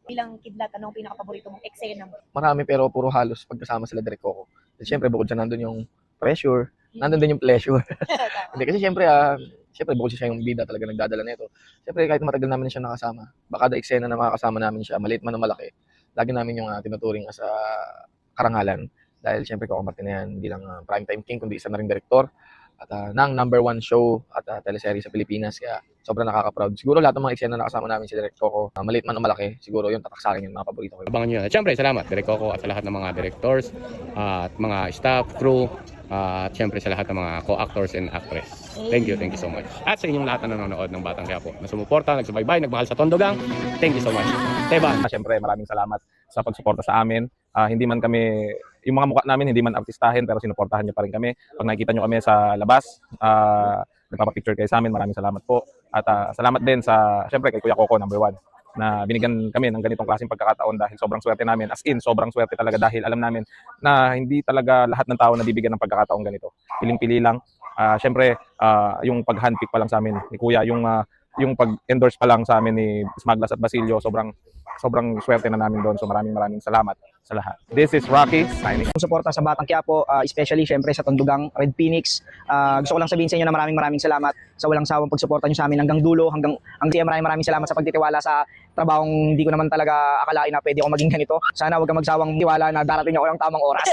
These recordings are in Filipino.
Bilang kidlat, anong pinaka-paborito mong eksena mo? Marami pero puro halos pagkasama sila Direk Coco. Siyempre bukod sa nandun yung pressure, nandun din yung pleasure. Hindi kasi siyempre bukod siya yung bida talaga nagdadala nito. Siyempre kahit matagal namin siya nakasama, baka da eksena na makakasama namin siya, maliit man o malaki, lagi namin yung tinuturing as karangalan. Dahil siyempre Coco Martinez hindi lang primetime king, kundi isa na ring direktor at ng number 1 show at teleserye sa Pilipinas. Kaya sobrang nakaka-proud. Siguro lahat ng mga eksena na nakasama namin si Direk Coco, maliit man o malaki, siguro yung tatak sa akin yung mga paborito ko. Abangan nyo yun. At syempre, salamat Direk Coco at sa lahat ng mga directors, at mga staff, crew, at syempre sa lahat ng mga co-actors and actress. Thank you so much. At sa inyong lahat na nanonood ng Batang Quiapo, na sumuporta, nagsubaybay, nagmahal sa Tondogang, thank you so much. Teban! Siyempre maraming salamat sa pagsuporta sa amin. Hindi man kami, yung mga mukha namin hindi man artistahin, pero sinuportahan niyo pa rin kami. Pag nakikita niyo kami sa labas, nagpapapicture kayo sa amin, maraming salamat po. At salamat din sa, siyempre kay Kuya Coco, number 1, na binigyan kami ng ganitong klaseng pagkakataon dahil sobrang swerte namin. As in, sobrang swerte talaga dahil alam namin na hindi talaga lahat ng tao nabibigyan ng pagkakataon ganito. Piling-pili lang. Siyempre, yung pag-handpick pa lang sa amin ni Kuya, yung pag-endorse pa lang sa amin ni Smaglas at Basilio, sobrang swerte na namin doon. So maraming salamat sa lahat. This is Rocky signing. Suporta sa Batang Quiapo, especially syempre sa Tondogang, Red Phoenix. Gusto ko lang sabihin sa inyo na maraming salamat sa walang sawang pagsuporta niyo sa amin hanggang dulo, hanggang maraming salamat sa pagtitiwala sa trabahong hindi ko naman talaga akalain na pwede ako maging ganito. Sana huwag kang magsawang tiwala na darating ako ng tamang oras.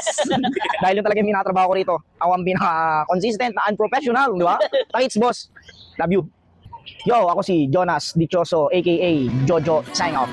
Dahil yun talaga yung minatrabaho ko rito. Ako ang pinaka-consistent na unprofessional, di ba? Thanks, boss. Love you. Yo, ako si Jonas Dichoso, aka Jojo, sign off.